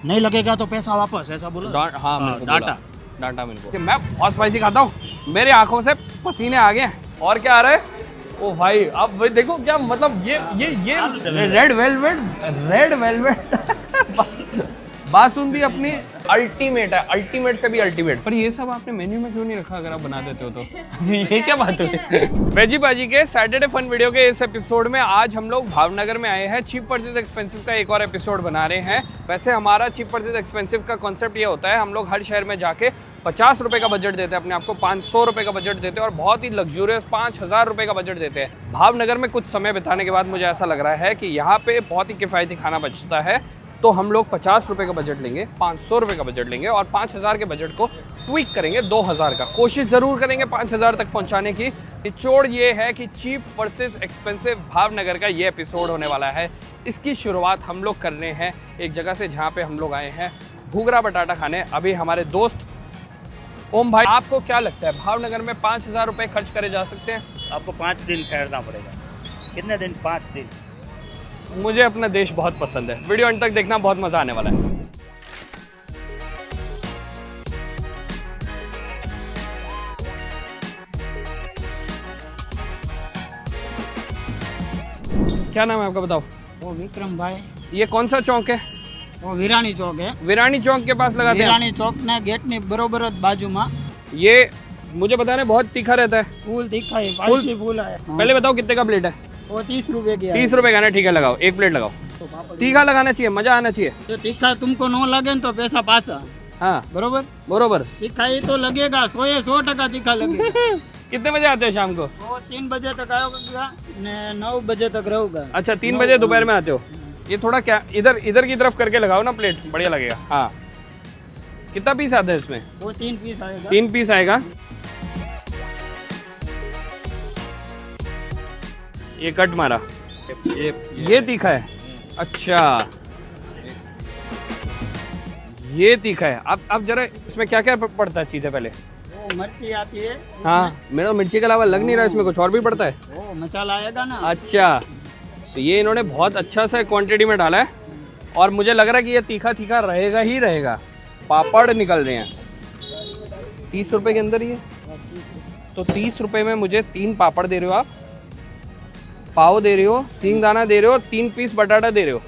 नहीं लगेगा तो पैसा वापस, ऐसा बोलो। हाँ मेरे को डाटा डाटा मेरे को। मैं बहुत स्पाइसी खाता हूँ, मेरे आंखों से पसीने आ गए। और क्या आ रहा है? ओ भाई अब भाई देखो क्या मतलब ये रेड वेलवेट बासुंदी अपनी अल्टीमेट है, अल्टीमेट से भी अल्टीमेट। पर ये सब आपने मेन्यू में क्यों नहीं रखा अगर आप बना देते हो तो? ये क्या बात हुई? वेजी बाजी के सैटरडे फन वीडियो के इस एपिसोड में आज हम लोग भावनगर में आए हैं। चीप वर्सेस एक्सपेंसिव का एक और एपिसोड बना रहे हैं। वैसे हमारा चीप वर्सेस एक्सपेंसिव का कॉन्सेप्ट ये होता है, हम लोग हर शहर में जाके 50 रुपए का बजट देते हैं अपने आप को, 500 रुपए का बजट देते हैं और बहुत ही लग्जूरियस 5000 रुपए का बजट देते हैं। भावनगर में कुछ समय बिताने के बाद मुझे ऐसा लग रहा है कि यहाँ पे बहुत ही किफ़ायती खाना बचता है, तो हम लोग 50 रुपए का बजट लेंगे, 500 रुपए का बजट लेंगे और 5000 के बजट को ट्विक करेंगे 2000 का। कोशिश ज़रूर करेंगे 5000 तक पहुँचाने की। निचोड़ ये है कि चीप वर्सेस एक्सपेंसिव भावनगर का ये एपिसोड होने वाला है। इसकी शुरुआत हम लोग कर रहे हैं एक जगह से जहाँ पे हम लोग आए हैं घूघरा बटाटा खाने। अभी हमारे दोस्त ओम भाई, आपको क्या लगता है भावनगर में 5000 रुपए खर्च करे जा सकते हैं? आपको 5 दिन ठहरना पड़ेगा। कितने दिन? 5 दिन। मुझे अपना देश बहुत पसंद है। वीडियो अंत तक देखना, बहुत मजा आने वाला है। क्या नाम है आपका, बताओ? वो विक्रम भाई। ये कौन सा चौक है? वो वीरानी चौक है। वीरानी चौक के पास लगाते हैं। वीरानी चौक ने गेट ने बरोबर बाजू में। ये मुझे पता नहीं, बहुत तीखा रहता है। फूल तीखा है, फूल है। पहले बताओ कितने का प्लेट है? वो 30 रुपए की है। 30 रुपए का ना, ठीक है लगाओ, एक प्लेट लगाओ। तीखा लगाना चाहिए, मजा आना चाहिए। तो तीखा तुमको न लगे तो पैसा पासा। हाँ बरोबर बरोबर। तीखा ही तो लगेगा, 100% तीखा लगेगा। कितने बजे आते हो शाम को? वो 3 बजे तक आएगा, 9 बजे तक रहूंगा। अच्छा 3 बजे दोपहर में आते हो। ये थोड़ा क्या इधर की तरफ करके लगाओ ना प्लेट, बढ़िया लगेगा। हाँ कितना पीस आता है इसमें? वो 3 पीस आएगा। 3 पीस आएगा। ये कट मारा, ये तीखा है। अच्छा ये तीखा है। अब जरा इसमें क्या क्या पड़ता है चीजें? पहले वो मिर्ची आती है। हाँ मेरा मिर्ची के अलावा लग नहीं रहा इसमें कुछ और भी पड़ता है। वो मसाला आएगा ना। अच्छा तो ये इन्होंने बहुत अच्छा सा क्वांटिटी में डाला है और मुझे लग रहा है कि ये तीखा तीखा रहेगा ही रहेगा। पापड़ निकल रहे हैं 30 रुपए के अंदर ही है। तो 30 रुपए में मुझे 3 पापड़ दे रहे हो आप, पाव दे रहे हो, सींगदाना दे रहे हो, 3 पीस बटाटा दे रहे हो।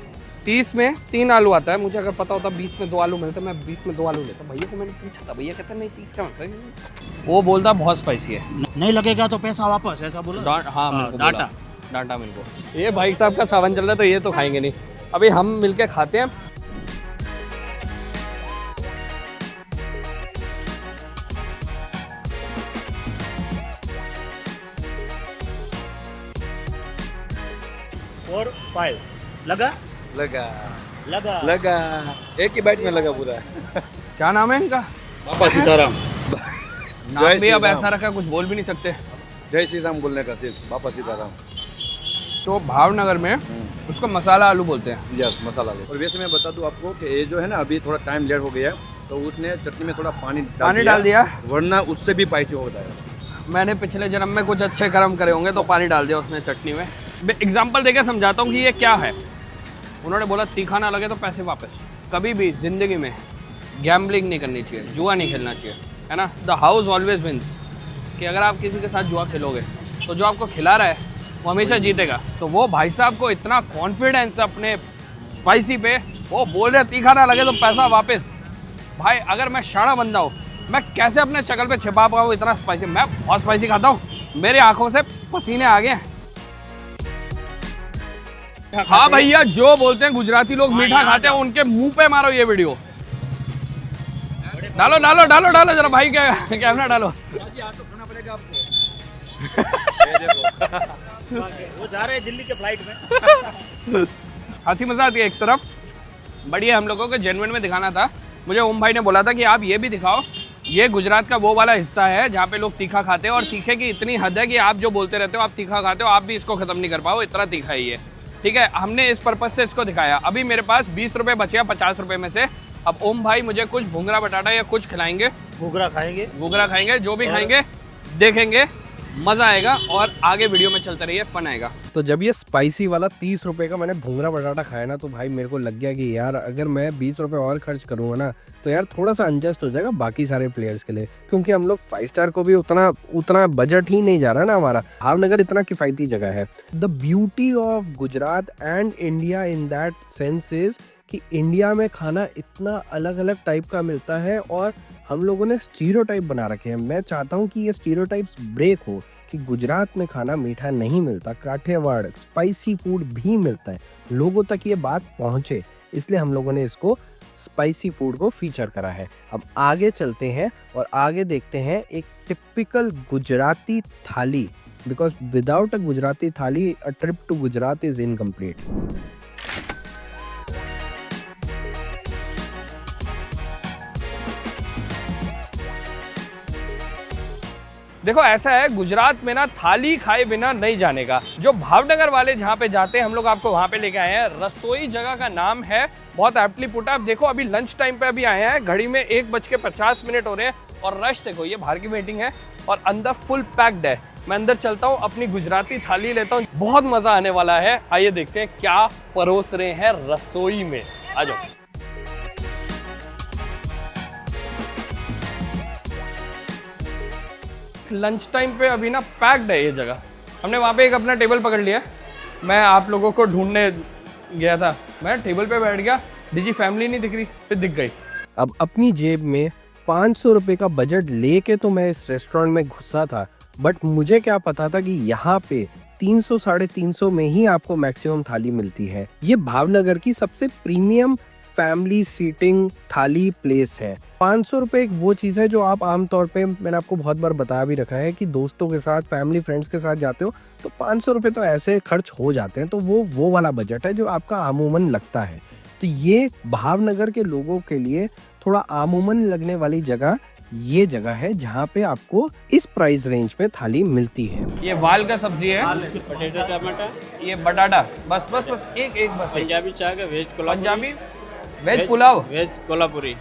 30 में 3 आलू आता है। मुझे अगर पता होता 20 में 2 आलू मिलते, मैं 20 में 2 आलू लेता। भैया को मैंने पूछा था, भैया कहता नहीं 30 का मतलब। वो बोलता बहुत स्पाइसी है। नहीं लगेगा तो पैसा वापस, ऐसा बोलो। हाँ मेरे को डाटा डाटा मेरे को। ये भाई साहब का सावन चल रहा है तो ये तो खाएंगे नहीं। अभी हम मिलके खाते हैं। और 5 लगा एक ही बाइट में लगा पूरा। क्या नाम है इनका? बाबा सीताराम। नाम भी अब ऐसा रखा कुछ बोल भी नहीं सकते। जय श्री राम बोलने का सिर्फ बाबा सीताराम। तो भावनगर में उसको मसाला आलू बोलते हैं। यस मसाला आलू। और वैसे मैं बता दूं आपको कि ये जो है ना अभी थोड़ा टाइम लेट हो गया है, तो उसने चटनी में थोड़ा पानी डाल दिया, वरना उससे भी स्पाइसी होता है। मैंने पिछले जन्म में कुछ अच्छे कर्म करे होंगे तो पानी डाल दिया उसने चटनी में। एग्जाम्पल देके समझाता हूँ कि ये क्या है। उन्होंने बोला तीखा ना लगे तो पैसे वापस। कभी भी जिंदगी में गैम्बलिंग नहीं करनी चाहिए, जुआ नहीं खेलना चाहिए, है ना। The house always wins. कि अगर आप किसी के साथ जुआ खेलोगे तो जो आपको खिला रहा है वो हमेशा जीतेगा। तो वो भाई साहब को इतना कॉन्फिडेंस अपने स्पाइसी पे, वो बोल रहे तीखा ना लगे तो पैसा वापस। भाई अगर मैं शाना बंदा हूँ, मैं कैसे अपने शक्ल पे छिपा पाऊँ इतना स्पाइसी? मैं बहुत स्पाइसी खाता हूँ, मेरे आंखों से पसीने आ गए। हाँ भैया, जो बोलते हैं गुजराती लोग मीठा खाते हैं, उनके मुंह पे मारो ये वीडियो। डालो डालो डालो डालो जरा भाई, क्या कैमरा डालो। वो जा रहे हैं दिल्ली के फ्लाइट में। हंसी मजाक आती है एक तरफ, बढ़िया हम लोगों को जेन्युइन में दिखाना था। मुझे ओम भाई ने बोला था कि आप ये भी दिखाओ, ये गुजरात का वो वाला हिस्सा है जहाँ पे लोग तीखा खाते हैं और तीखे की इतनी हद है कि आप जो बोलते रहते हो आप तीखा खाते हो, आप भी इसको खत्म नहीं कर पाओ, इतना तीखा ही है। ठीक है, हमने इस पर्पज से इसको दिखाया। अभी मेरे पास 20 रुपए बचे 50 रुपए में से। अब ओम भाई मुझे कुछ भुंगरा बटाटा या कुछ खिलाएंगे, घूघरा खाएंगे, जो भी खाएंगे देखेंगे मज़ा आएगा और आगे वीडियो में चलते रहिए, फन आएगा। तो जब ये स्पाइसी वाला 30 रुपए का मैंने भुंगरा बटाटा खाया ना, तो भाई मेरे को लग गया कि यार अगर मैं 20 रुपए और खर्च करूंगा ना तो यार थोड़ा सा अनजस्ट हो जाएगा बाकी सारे प्लेयर्स के लिए, क्योंकि हम लोग 5 स्टार को भी उतना बजट ही नहीं जा रहा ना हमारा। भावनगर इतना किफायती जगह है। The beauty of Gujarat and India in that sense is कि इंडिया में खाना इतना अलग अलग टाइप का मिलता है और हम लोगों ने स्टीरियोटाइप बना रखे हैं। मैं चाहता हूँ कि ये स्टीरियोटाइप्स ब्रेक हो कि गुजरात में खाना मीठा नहीं मिलता, काठियावाड़ स्पाइसी फूड भी मिलता है, लोगों तक ये बात पहुँचे, इसलिए हम लोगों ने इसको स्पाइसी फूड को फीचर करा है। अब आगे चलते हैं और आगे देखते हैं एक टिपिकल गुजराती थाली, because without a Gujarati thali a trip to Gujarat is incomplete. देखो ऐसा है, गुजरात में ना थाली खाए बिना नहीं जाने का। जो भावनगर वाले जहाँ पे जाते हैं, हम लोग आपको वहाँ पे लेके आए हैं। रसोई जगह का नाम है, बहुत एप्टली पुट। आप देखो अभी लंच टाइम पे अभी आए हैं, घड़ी में 1:50 हो रहे हैं और रश देखो, ये बाहर की वेटिंग है और अंदर फुल पैक्ड है। मैं अंदर चलता हूँ, अपनी गुजराती थाली लेता हूँ, बहुत मजा आने वाला है। आइए देखते हैं क्या परोस रहे हैं रसोई में। आ जाओ। लंच टाइम पे अभी ना पैक्ड है ये जगह। हमने वहाँ पे एक अपना टेबल पकड़ लिया। मैं आप लोगों को ढूंढने गया था, मैं टेबल पे बैठ गया, डीजी फैमिली नहीं दिख रही, फिर दिख गई। अब अपनी जेब में 500 रुपए का बजट लेके तो मैं इस रेस्टोरेंट में घुसा था, बट मुझे क्या पता था कि यहाँ पे 300 साढ़े 300 में ही आपको मैक्सिमम थाली मिलती है। ये भावनगर की सबसे प्रीमियम फैमिली सीटिंग थाली प्लेस है। 500 रुपए एक वो चीज़ है जो आप आमतौर पे, मैंने आपको बहुत बार बताया भी रखा है कि दोस्तों के साथ, फैमिली फ्रेंड्स के साथ जाते हो तो 500 रुपए तो ऐसे खर्च हो जाते हैं। तो वो वाला बजट है जो आपका आमूमन लगता है। तो ये भावनगर के लोगों के लिए थोड़ा आमूमन लगने वाली जगह ये जगह है जहाँ पे आपको इस प्राइस रेंज पे थाली मिलती है। ये वाल का सब्जी है, पटेटो टमाटर, ये बटाटा, बस एक बस। पंजाबी चाय का veg Kolhapuri, Punjabi veg pulao, veg Kolhapuri,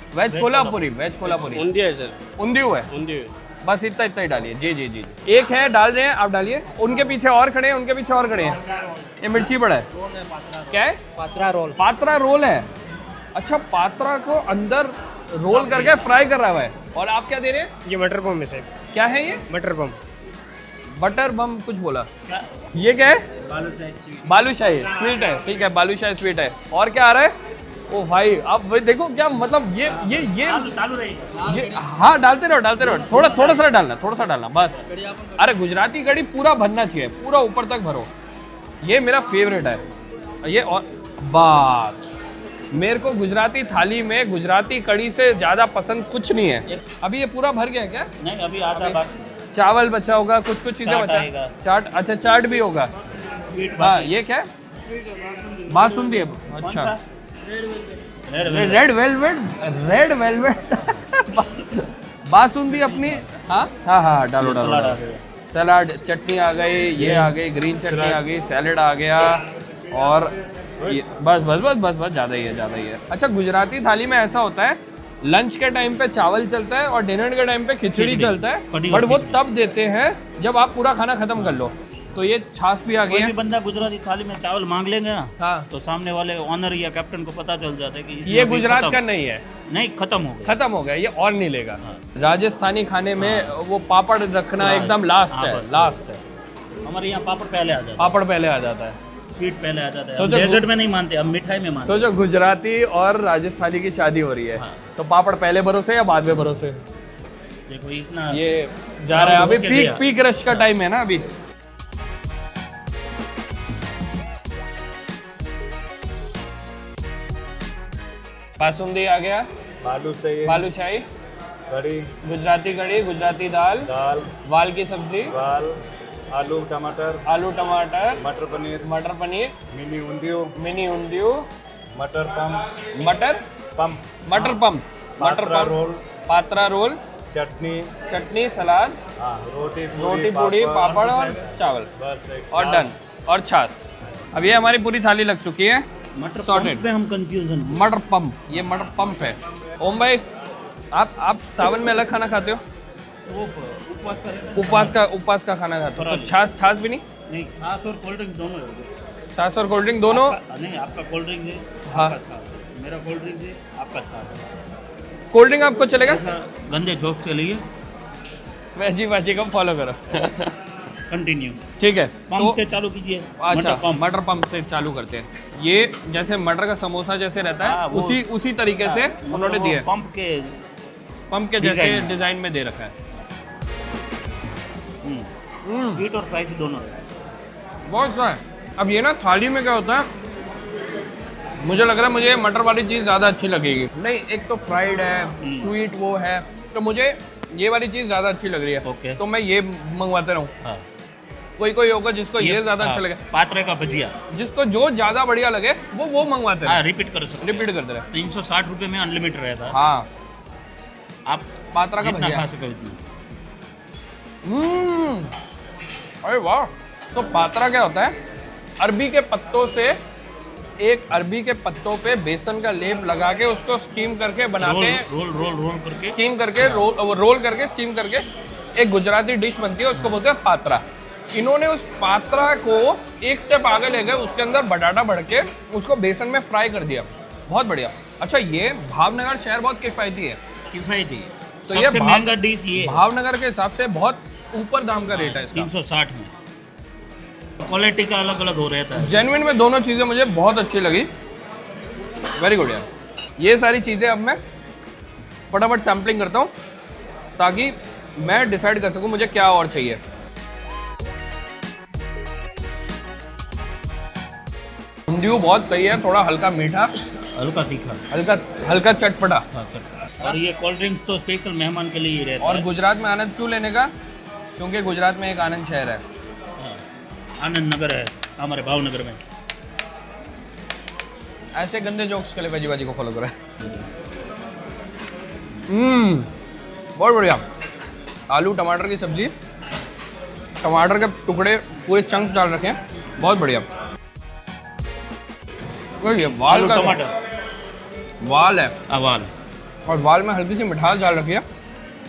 veg Kolhapuri undhiya है सर, उंदियू है, उंदिया। बस इतना ही डालिए। जी। एक है, डाल रहे हैं, आप डालिए। उनके पीछे और खड़े हैं, ये मिर्ची बड़ा है। क्या है? पात्रा रोल है। अच्छा, पात्रा को अंदर रोल करके फ्राई कर रहा है। और आप क्या दे रहे हैं? ये मटर बम है सर। क्या है ये? मटर बम कुछ बोला। ये क्या है? बालूशाही स्वीट है। ठीक है, बालूशाही स्वीट है। और क्या आ रहा है? ओ भाई, आप देखो क्या मतलब, ये चालू रहेगा। ये हाँ, डालते रहो, थोड़ा सा डालना बस। अरे गुजराती कड़ी पूरा भरना चाहिए, पूरा ऊपर तक भरो। ये मेरा फेवरेट है ये। और बस, मेरे को गुजराती थाली में गुजराती कड़ी से ज्यादा पसंद कुछ नहीं है। अभी ये पूरा भर गया क्या? नहीं, अभी आधा बाकी। चावल बचा होगा, कुछ चीजें बचा। चाट, अच्छा चाट भी होगा। हाँ, ये क्या है? बासुंदी है। अच्छा, रेड वेलवेट बासुंदी अपनी। हाँ, डालो। सलाद, चटनी आ गई, ये आ गई, ग्रीन चटनी आ गई, सैलेड आ गया और ये बस ज़्यादा ही है। अच्छा, गुजराती थाली में ऐसा होता है, लंच के टाइम पे चावल चलता है और डिनर के टाइम पे खिचड़ी चलता है, बट वो तब देते हैं जब आप पूरा खाना खत्म कर लो। तो ये छाछ भी आ गई है। कोई भी बंदा गुजराती थाली में चावल मांग लेंगे ना, हाँ, तो सामने वाले ऑनर या कैप्टन को पता चल जाता है कि ये गुजरात का नहीं है, नहीं, खत्म हो गया, ये और नहीं लेगा। राजस्थानी खाने में वो पापड़ रखना एकदम लास्ट है। हमारे यहाँ पापड़ पहले आ जाता है, स्वीट पहले आ जाता है। डेजर्ट में नहीं मानते, अब मिठाई में मानते। सोचो, गुजराती और राजस्थानी की शादी हो रही है, तो पापड़ पहले भरोसे या बाद में भरोसे? देखो इतना ये जा रहा है अभी, पीक रश का टाइम है ना अभी। बासुंदी आ गया, बालूशाही, कड़ी, गुजराती कड़ी, गुजराती दाल, वाल की सब्जी, आलू टमाटर, मटर पनीर, मिनी उंदियू, मटर पम, पात्रा रोल, चटनी, सलाद, रोटी पूड़ी, पापड़ और चावल, और डन, और छाछ। अब ये हमारी पूरी थाली लग चुकी है। मटर पंप पे हम कंफ्यूजन। मटर पंप, ये मटर पंप है। ओम भाई, आप सावन में अलग खाना खाते हो? वो उपवास का उपवास का खाना खाता हूँ। तो छाछ भी नहीं? नहीं, छाछ और कोल्ड ड्रिंक दोनों है। छाछ और कोल्ड ड्रिंक दोनों? नहीं, आपका कोल्ड ड्रिंक है, हाँ। आपका छाछ। मेरा कोल्ड ड्रिंक है, आपका छाछ। कोल्ड ड्रिंक आपको चलेगा? गंदे जोक के लिए वेजी बाजी को फॉलो करो। कंटिन्यू। ठीक है, पंप से चालू कीजिए। अच्छा, मटर पंप से चालू करते हैं। ये जैसे मटर का समोसा जैसे रहता है, उसी तरीके से उन्होंने दिया है। पंप के जैसे डिजाइन में दे रखा है। स्वीट और स्पाइसी दोनों है। बहुत अच्छा है। अब ये ना थाली में क्या होता है, मुझे लग रहा है मुझे मटर वाली चीज़ ज़्यादा अच्छी लगेगी। नहीं, एक तो फ्राइड है, स्वीट वो है, तो मुझे ये वाली चीज़ ज़्यादा अच्छी लग रही है। ओके। तो मैं ये मंगवाते रहूँ। हाँ। कोई होगा जिसको ये ज़्यादा अच्छा लगे, पात्रे का भजिया, जिसको जो ज़्यादा बढ़िया लगे वो मंगवाते हाँ, हैं। रिपीट कर सकते हैं। रिपीट करते रहे। 360 रुपये में अनलिमिटेड रहता है। हाँ, आप पात्रा का जितना भजिया खा सके उतना। अरे वाह। तो पात्रा क्या होता है? अरबी के पत्तों से, एक अरबी के पत्तों पे बेसन का लेप लगा के उसको स्टीम करके बनाते हैं। रोल करके स्टीम करके रोल करके स्टीम करके एक गुजराती डिश बनती है, उसको बोलते हैं पात्रा। इन्होंने उस पात्रा को एक स्टेप आगे ले गए, उसके अंदर बटाटा भर के उसको बेसन में फ्राई कर दिया। बहुत बढ़िया। अच्छा, ये भावनगर शहर बहुत किफायती है। किफायती। तो ये सबसे महंगा डिश ये है। भावनगर के हिसाब से बहुत ऊपर दाम का रेट है इसका। 360 में। क्वालिटी का अलग अलग हो रहता है। जेन्युइन में दोनों चीज़ें मुझे बहुत अच्छी लगी। वेरी गुड यार। ये सारी चीज़ें अब मैं फटाफट सैम्पलिंग करता हूँ ताकि मैं डिसाइड कर सकूँ मुझे क्या और चाहिए। भिंडियों बहुत सही है, थोड़ा हल्का मीठा, हल्का तीखा, हल्का चटपटा। और ये कोल्ड ड्रिंक्स तो स्पेशल मेहमान के लिए ही रहता और है। गुजरात में आनंद क्यों लेने का? क्योंकि गुजरात में एक आनंद शहर है। आनंद नगर है हमारे भावनगर में। ऐसे गंदे जोक्स के लिए वेजी बाजी को फॉलो करें। बहुत बढ़िया। आलू टमाटर की सब्जी, टमाटर के टुकड़े पूरे चंक्स डाल रखे हैं, बहुत बढ़िया। ये वाल का टमाटर वाल है, वाल, और वाल में हल्की सी मिठास डाल रखी है।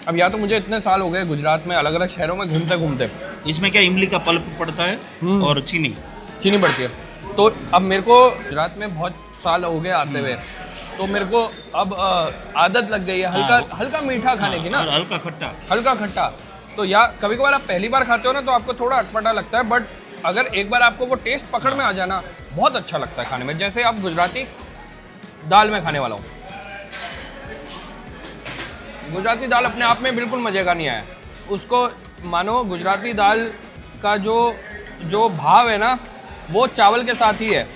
अब या तो मुझे इतने साल हो गए गुजरात में अलग अलग शहरों में घूमते घूमते, इसमें क्या इमली का पल्प पड़ता है और चीनी पड़ती है। तो अब मेरे को गुजरात में बहुत साल हो गए आते हुए, तो मेरे को अब आदत लग गई है हल्का मीठा खाने की ना, और हल्का खट्टा। तो या कभी कभार आप पहली बार खाते हो ना तो आपको थोड़ा अटपटा लगता है, बट अगर एक बार आपको वो टेस्ट पकड़ में आ जाना, बहुत अच्छा लगता है खाने में। जैसे आप गुजराती दाल में खाने वाला हूँ। गुजराती दाल अपने आप में बिल्कुल मजे का नहीं आया। उसको मानो गुजराती दाल का जो भाव है ना, वो चावल के साथ ही है।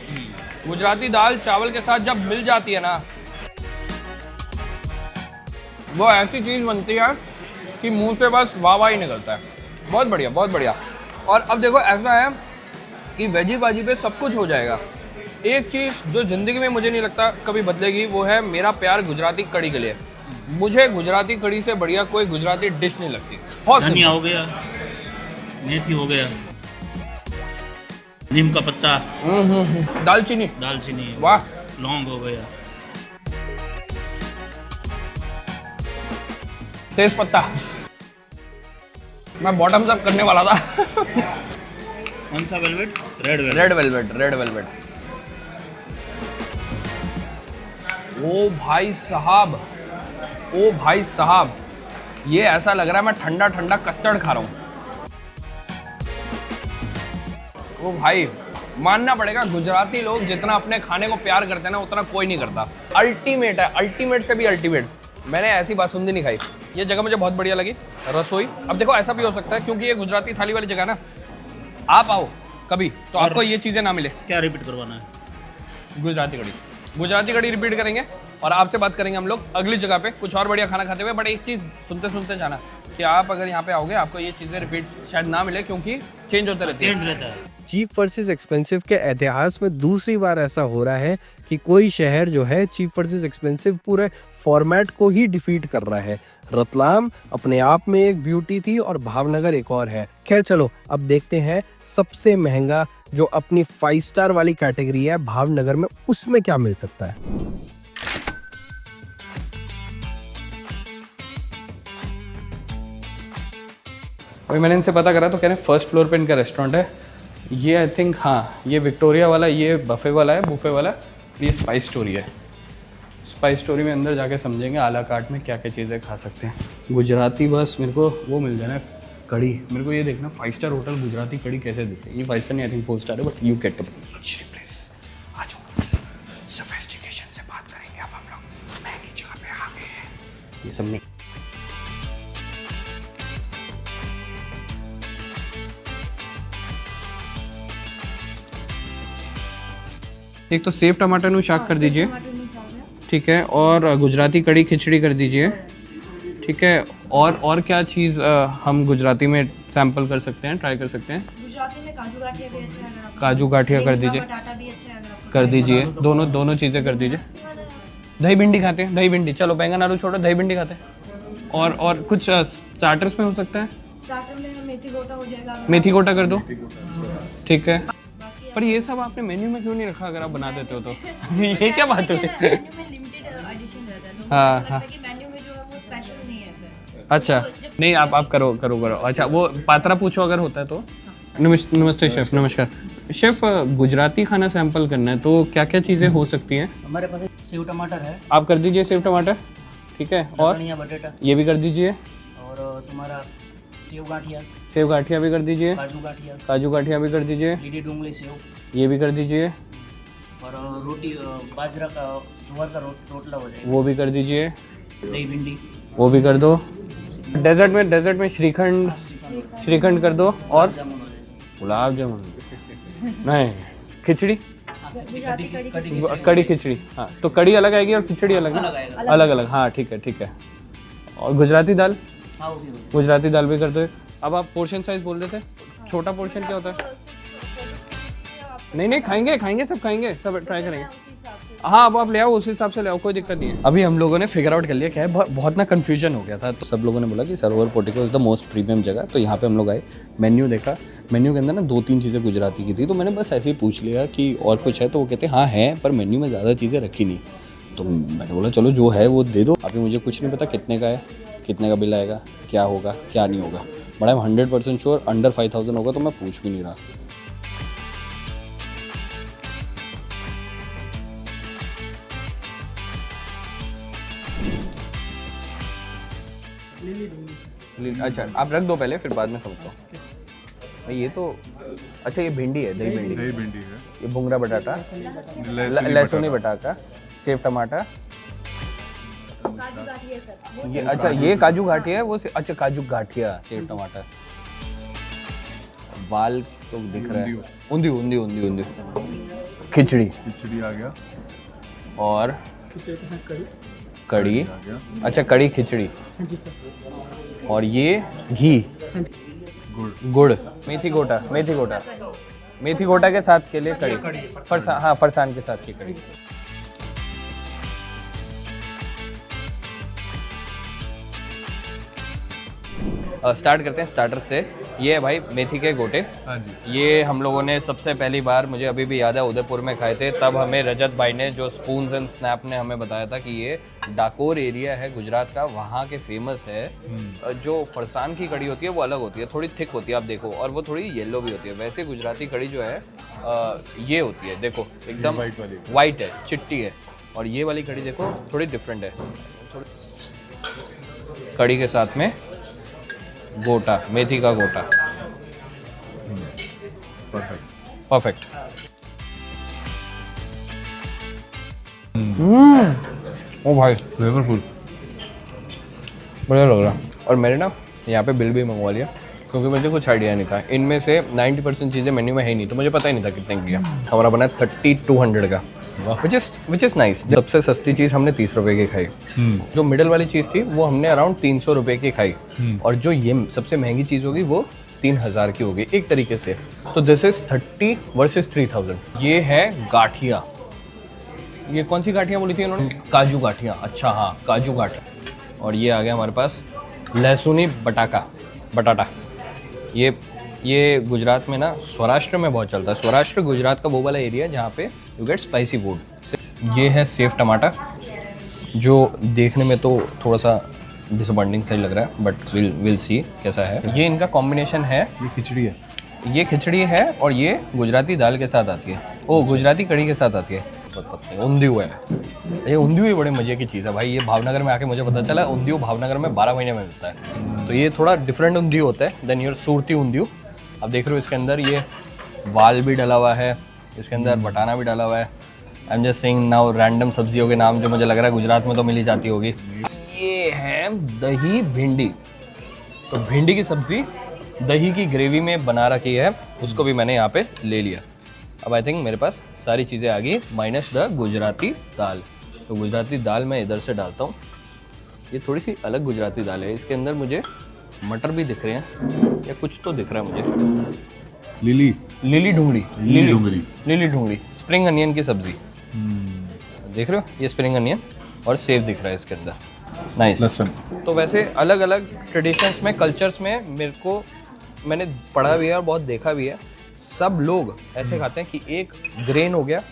गुजराती दाल चावल के साथ जब मिल जाती है ना, वो ऐसी चीज़ बनती है कि मुंह से बस वाह ही निकलता है। बहुत बढ़िया, बहुत बढ़िया। और अब देखो, ऐसा है कि वेजी बाजी पे सब कुछ हो जाएगा। एक चीज़ जो ज़िंदगी में मुझे नहीं लगता कभी बदलेगी, वो है मेरा प्यार गुजराती कड़ी के लिए। मुझे गुजराती कड़ी से बढ़िया कोई गुजराती डिश नहीं लगती। बहुत धनिया हो गया, मेथी हो गया, नीम का पत्ता, दालचीनी, वाह, लौंग हो गया, तेज पत्ता। मैं बॉटम्स अप करने वाला था। कौन सा वेलवेट? Red velvet. ओ भाई साहब, ये ऐसा लग रहा है मैं ठंडा ठंडा कस्टर्ड खा रहा हूँ। ओ भाई, मानना पड़ेगा गुजराती लोग जितना अपने खाने को प्यार करते हैं ना, उतना कोई नहीं करता। अल्टीमेट है, अल्टीमेट से भी अल्टीमेट। मैंने ऐसी बासुंदी नहीं खाई। ये जगह मुझे बहुत बढ़िया लगी, रसोई। अब देखो, ऐसा भी हो सकता है क्योंकि ये गुजराती थाली वाली जगह ना, आप आओ कभी तो आपको ये चीज़ें ना मिले। क्या रिपीट करवाना है? गुजराती कड़ी रिपीट करेंगे और आपसे बात करेंगे हम लोग अगली जगह पे कुछ और बढ़िया खाना खाते हुए। बट एक चीज़ सुनते जाना कि आप अगर यहाँ पे आओगे आपको ये चीज़ें रिपीट शायद ना मिले, क्योंकि चेंज होते रहते हैं। चीप वर्सेस एक्सपेंसिव के इतिहास में दूसरी बार ऐसा हो रहा है कि कोई शहर जो है चीप वर्सेस एक्सपेंसिव पूरे फॉर्मेट को ही डिफीट कर रहा है। रतलाम अपने आप में एक ब्यूटी थी और भावनगर एक और है। खैर चलो, अब देखते हैं सबसे महंगा जो अपनी 5 स्टार वाली कैटेगरी है भावनगर में, उसमें क्या मिल सकता है। अभी मैंने इनसे पता करा तो कह रहे हैं फर्स्ट फ्लोर पे इनका रेस्टोरेंट है। ये आई थिंक हाँ ये विक्टोरिया वाला, ये बफे वाला है, बुफे वाला, ये स्पाइस स्टोरी है। स्पाइस स्टोरी में अंदर जाके समझेंगे आला कार्ट में क्या क्या चीज़ें खा सकते हैं। गुजराती बस मेरे को वो मिल जाए ना कड़ी, मेरे को ये देखना 5 स्टार होटल गुजराती कड़ी कैसे देते हैं। ये 5 स्टार नहीं, आई थिंक 4 स्टार है, बट यू गेट प्लीज आ जाओ, सोफिस्टिकेशन से बात करेंगे। अब हम लोग महंगी जगह पे आ गए हैं, ये सब नहीं। एक तो सेव टमाटर नु शाक कर दीजिए, ठीक है, और गुजराती कड़ी खिचड़ी कर दीजिए, ठीक है। और क्या चीज़ हम गुजराती में सैंपल कर सकते हैं, ट्राई कर सकते हैं? गुजराती में काजू गाठिया भी अच्छा है, अगर आप काजू गाठिया कर दीजिए, बटाटा भी अच्छा है, अगर आप कर दीजिए, दोनों चीज़ें कर दीजिए। दही भिंडी खाते हैं, दही भिंडी, चलो बैंगन आलू छोड़ो, दही भिंडी खाते हैं। और कुछ स्टार्टर्स में हो सकता है? स्टार्टर में मेथी गोटा हो जाएगा, अगर मेथी गोटा कर दो, ठीक है। पर ये सब आपने मेन्यू में क्यों नहीं रखा अगर आप बना देते हो तो? ये क्या बात हुई? मेन्यू में लिमिटेड एडिशन रहता है, तो हाँ, मुझे लगता है कि मेन्यू में जो है वो स्पेशल नहीं है फिर। अच्छा नहीं, आप करो। अच्छा वो पात्रा पूछो अगर होता है तो। नमस्ते शेफ, नमस्कार शेफ। गुजराती खाना सैंपल करना है तो क्या क्या चीज़ें हो सकती हैं? हमारे पास सेव टमाटर है, आप कर दीजिए सेव टमाटर, ठीक है, और धनिया बटेटा, ये भी कर दीजिए, और तुम्हारा सेव गाठिया, सेव गाठिया भी कर दीजिए, काजू गाठिया भी कर दीजिए, लीडी डूंगली सेव, ये भी कर दीजिए, और रोटी बाजरा का ज्वार का रोटला हो जाएगा, वो भी कर दीजिए, दही भिंडी, वो भी कर दो। डेजर्ट में श्रीखंड कर दो, और जामुन हो जाएगा, गुलाब जामुन नहीं, खिचड़ी, कड़ी खिचड़ी, हाँ तो कड़ी अलग आएगी और खिचड़ी अलग ना? अलग, हाँ ठीक है। और गुजराती दाल, हाँ वो भी हो जाएगा। गुजराती दाल भी कर दो। अब आप पोर्शन साइज बोल रहे थे, छोटा पोर्शन क्या होता है? नहीं खाएंगे, सब खाएंगे, सब ट्राई करेंगे। हाँ अब आप ले आओ, उस हिसाब से ले आओ, कोई दिक्कत नहीं है। अभी हम लोगों ने फिगर आउट कर लिया क्या है, बहुत ना कंफ्यूजन हो गया था, तो सब लोगों ने बोला कि सरोवर portico is the most premium जगह। तो यहाँ पे हम लोग आए, मेन्यू देखा, मेन्यू के अंदर ना 2-3 चीज़ें गुजराती की थी, तो मैंने बस ऐसे ही पूछ लिया कि और कुछ है, तो वो कहते हाँ है, पर मेन्यू में ज़्यादा चीज़ें रखी नहीं। तो मैंने बोला चलो जो है वो दे दो। अभी मुझे कुछ नहीं पता कितने का है, कितने का बिल आएगा, क्या होगा क्या नहीं होगा, but I am 100% sure under 5000 होगा, तो मैं पूछ भी नहीं रहा। अच्छा आप रख दो पहले, फिर बाद में समझता हूँ। ये तो अच्छा, ये भिंडी है, दही भिंडी है, ये भुंगरा बटाटा, लहसुनी बटाटा, सेव टमाटर, ये अच्छा ये काजू गाठिया है, वो अच्छा काजू गाठिया, सेव टमाटर, वाल तो दिख रहा है, उंदी खिचड़ी आ गया, और कड़ी, अच्छा कड़ी खिचड़ी, और ये घी, गुड़, मेथी गोटा के साथ के लिए कड़ी, फरसान के साथ की कड़ी। स्टार्ट करते हैं स्टार्टर से। ये है भाई मेथी के गोटे। हाँ जी। ये हम लोगों ने सबसे पहली बार, मुझे अभी भी याद है, उदयपुर में खाए थे। तब हमें रजत भाई ने, जो स्पून्स एंड स्नैप ने हमें बताया था कि ये डाकोर एरिया है गुजरात का, वहाँ के फेमस है। जो फरसान की कड़ी होती है वो अलग होती है, थोड़ी थिक होती है, आप देखो, और वो थोड़ी येलो भी होती है। वैसे गुजराती कड़ी जो है ये होती है, देखो एकदम वाइट है, चिट्टी है। और ये वाली कड़ी देखो थोड़ी डिफरेंट है। कड़ी के साथ में गोटा, मेथी का गोटा, परफेक्ट। ओ भाई फ्लेवरफुल, बढ़िया लग रहा। और मैंने ना यहाँ पे बिल भी मंगवा लिया, क्योंकि मुझे कुछ आइडिया नहीं था। इनमें से 90% चीज़ें मेन्यू में है ही नहीं, तो मुझे पता ही नहीं था कितने की है। हमारा बना 3200 का, विच इज़ नाइस। सबसे सस्ती चीज़ हमने 30 रुपये की खाई। जो मिडल वाली चीज़ थी वो हमने अराउंड 300 रुपये की खाई। और जो ये सबसे महंगी चीज़ होगी वो 3000 की होगी एक तरीके से। तो दिस इज 30 वर्सेस 3000। ये है गाठिया। ये कौन सी गाठिया बोली थी उन्होंने? काजू गाठिया। अच्छा हाँ, काजू गाठिया। और ये आ गया हमारे पास लहसुनी बटाटा। ये गुजरात में ना सौराष्ट्र में बहुत चलता है। सौराष्ट्र गुजरात का वो वाला एरिया है जहाँ पे यू गेट स्पाइसी फूड। ये है सेव टमाटर, जो देखने में तो थोड़ा सा डिसअपॉइंटिंग सही लग रहा है, बट विल सी कैसा है। ये इनका कॉम्बिनेशन है, ये खिचड़ी है। ये खिचड़ी है और ये गुजराती दाल के साथ आती है, ओ गुजराती कढ़ी के साथ आती है। ऊंधियू है, ये ऊंधियू ही बड़े मजे की चीज़ है भाई। ये भावनगर में आके मुझे पता चला ऊंधियू भावनगर में 12 महीने में मिलता है। तो ये थोड़ा डिफरेंट ऊंधियू होता है देन योर सूरती ऊंधियू। अब देख रहे हो इसके अंदर ये वाल भी डला हुआ है, इसके अंदर बटाना भी डाला हुआ है। I am just saying now random सब्जियों के नाम जो मुझे लग रहा है गुजरात में तो मिली जाती होगी। ये है दही भिंडी। तो भिंडी की सब्जी दही की ग्रेवी में बना रखी है, उसको भी मैंने यहाँ पे ले लिया। अब आई थिंक मेरे पास सारी चीज़ें आ गई माइनस द गुजराती दाल। तो गुजराती दाल मैं इधर से डालता हूँ। ये थोड़ी सी अलग गुजराती दाल है, इसके अंदर मुझे मटर भी दिख रहे हैं या कुछ तो दिख रहा है मुझे। लिली ढूंगड़ी स्प्रिंग अनियन की सब्जी देख रहे हो, ये स्प्रिंग अनियन और सेव दिख रहा है इसके अंदर। नाइस। तो वैसे अलग अलग ट्रेडिशंस में, कल्चर्स में मैंने पढ़ा भी है और बहुत देखा भी है, सब लोग ऐसे खाते हैं कि एक ग्रेन हो गया,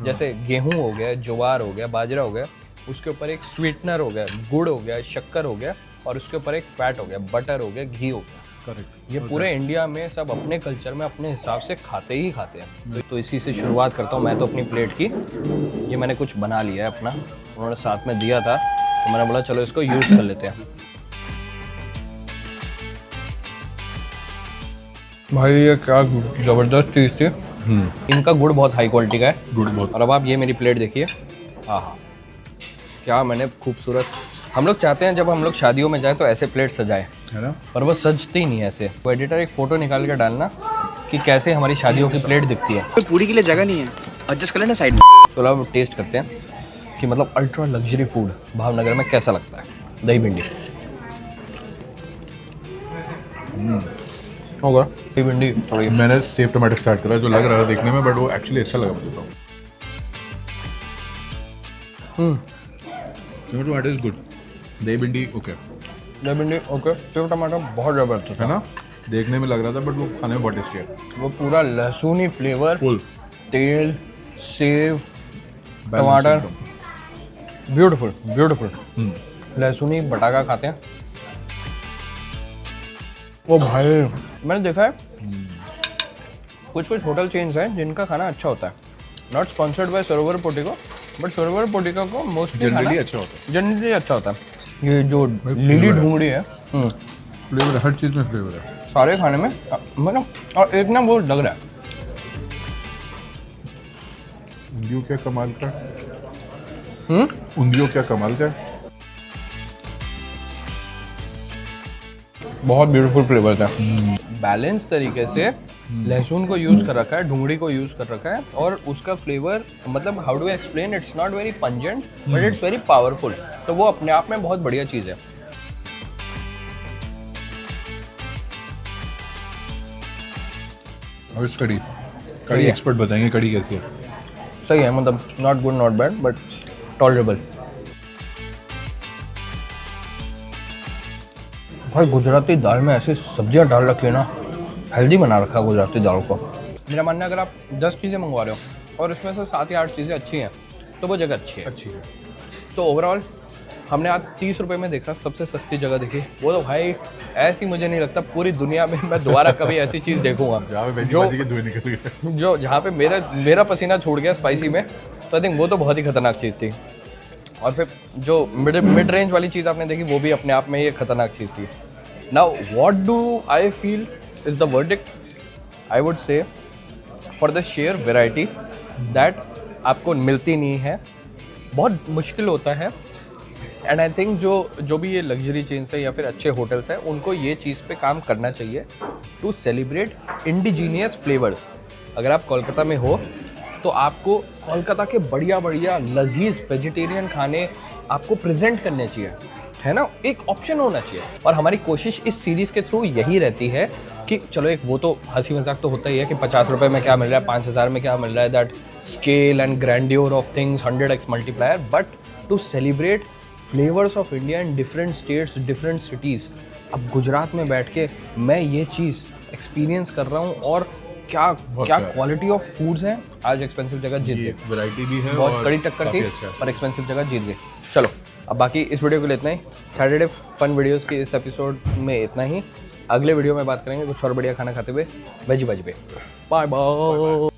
जैसे गेहूं हो गया, ज्वार हो गया, बाजरा हो गया, उसके ऊपर एक स्वीटनर हो गया, गुड़ हो गया, शक्कर हो गया, और उसके ऊपर एक फैट हो गया, बटर हो गया, घी हो गया। करेक्ट। ये पूरे इंडिया में सब अपने कल्चर में अपने हिसाब से खाते ही खाते हैं। तो इसी से शुरुआत करता हूँ मैं तो अपनी प्लेट की। ये मैंने कुछ बना लिया है अपना, उन्होंने साथ में दिया था तो मैंने बोला चलो इसको यूज़ कर लेते हैं। भाई ये क्या ज़बरदस्त चीज़ थी। इनका गुड़ बहुत हाई क्वालिटी का है, गुड़ बहुत। और अब आप ये मेरी प्लेट देखिए, हाँ क्या मैंने खूबसूरत। हम लोग चाहते हैं जब हम लोग शादियों में जाए तो ऐसे प्लेट सजाए, है ना, पर वो सजती नहीं है ऐसे। वो एडिटर एक फ़ोटो निकाल के डालना कि कैसे हमारी शादियों की प्लेट दिखती है। तो पूरी के लिए जगह नहीं है, एडजस्ट कर लेना साइड में। तो अब टेस्ट करते हैं कि मतलब अल्ट्रा लग्जरी फूड भावनगर में कैसा लगता है। दही भिंडी होगा, दही भिंडी थोड़ी। मैंने सेव टमाटर स्टार्ट करा जो लग रहा है देखने में, बट वो एक्चुअली अच्छा लगा मुझे। टमाटर इज गुड, दही भिंडी ओके, दही भिंडी ओके, सेव टमाटर बहुत ज़बरदस्त है ना, देखने में लग रहा था बट वो खाने में बहुत टेस्टी है। वो पूरा लहसुनी फ्लेवर, फुल तेल, सेव, टमाटर, ब्यूटीफुल ब्यूटीफुल। लहसुनी बटाका खाते हैं वो भाई। मैंने देखा है कुछ होटल चेन्स हैं जिनका खाना अच्छा होता है, not sponsored by Sarovar portico, but Sarovar portico को मोस्टली जनरली अच्छा होता है, जनरली अच्छा होता है। ये जो लिली ढूंगड़ी है, फ्लेवर हर चीज़ में फ्लेवर है सारे खाने में मतलब। और एक ना वो लग रहा है ऊंधियो क्या कमाल का, ऊंधियो क्या कमाल का। बहुत ब्यूटीफुल फ्लेवर था, बैलेंस तरीके से लहसुन को यूज़ कर रखा है, ढूंगड़ी को यूज़ कर रखा है, और उसका फ्लेवर मतलब how do I explain, it's not very pungent but it's very powerful. तो वो अपने आप में बहुत बढ़िया चीज़ है। और इस कड़ी एक्सपर्ट बताएंगे कड़ी कैसी है। सही है, मतलब not good not bad but tolerable. भाई गुजराती दाल में ऐसी सब्जियां डाल रखी है ना, हेल्दी बना रखा है गुजराती दाल को। मेरा मानना है अगर आप 10 चीज़ें मंगवा रहे हो और उसमें से 7 या 8 चीज़ें अच्छी हैं तो वो जगह अच्छी है। तो ओवरऑल हमने आज 30 रुपये में देखा, सबसे सस्ती जगह देखी। वो तो भाई ऐसी मुझे नहीं लगता पूरी दुनिया में मैं दोबारा कभी ऐसी चीज़ देखूंगा जो जहाँ पे मेरा पसीना छूट गया स्पाइसी में। तो आई थिंक वो तो बहुत ही खतरनाक चीज़ थी। और फिर जो मिड रेंज वाली चीज़ आपने देखी वो भी अपने आप में ये खतरनाक चीज़ थी। Now what do I feel is the verdict, I would say for the share variety that आपको मिलती नहीं है, बहुत मुश्किल होता है। एंड आई थिंक जो भी ये लग्जरी चेन्स है या फिर अच्छे होटल्स हैं उनको ये चीज़ पे काम करना चाहिए टू सेलिब्रेट इंडिजीनियस फ्लेवर्स। अगर आप कोलकाता में हो तो आपको कोलकाता के बढ़िया बढ़िया लजीज वेजिटेरियन खाने आपको प्रेजेंट करने चाहिए, है ना, एक ऑप्शन होना चाहिए। और हमारी कोशिश इस सीरीज़ के थ्रू यही रहती है कि चलो एक वो तो हंसी मजाक तो होता ही है कि 50 रुपये में क्या मिल रहा है, 5000 में क्या मिल रहा है, that scale and grandeur of things 100x multiplier, but to celebrate flavours of India in different states, different cities. अब गुजरात में बैठ के मैं ये चीज़ एक्सपीरियंस कर रहा हूँ और क्या क्वालिटी ऑफ फूड्स हैं। आज एक्सपेंसिव जगह जीत गए, वैरायटी भी है, बहुत कड़ी टक्कर थी अच्छा। पर एक्सपेंसिव जगह जीत गए। चलो अब बाकी इस वीडियो के लिए इतना ही। सैटरडे फन वीडियोस की इस एपिसोड में इतना ही। अगले वीडियो में बात करेंगे कुछ और बढ़िया खाना खाते हुए वेज पे। Bye bye.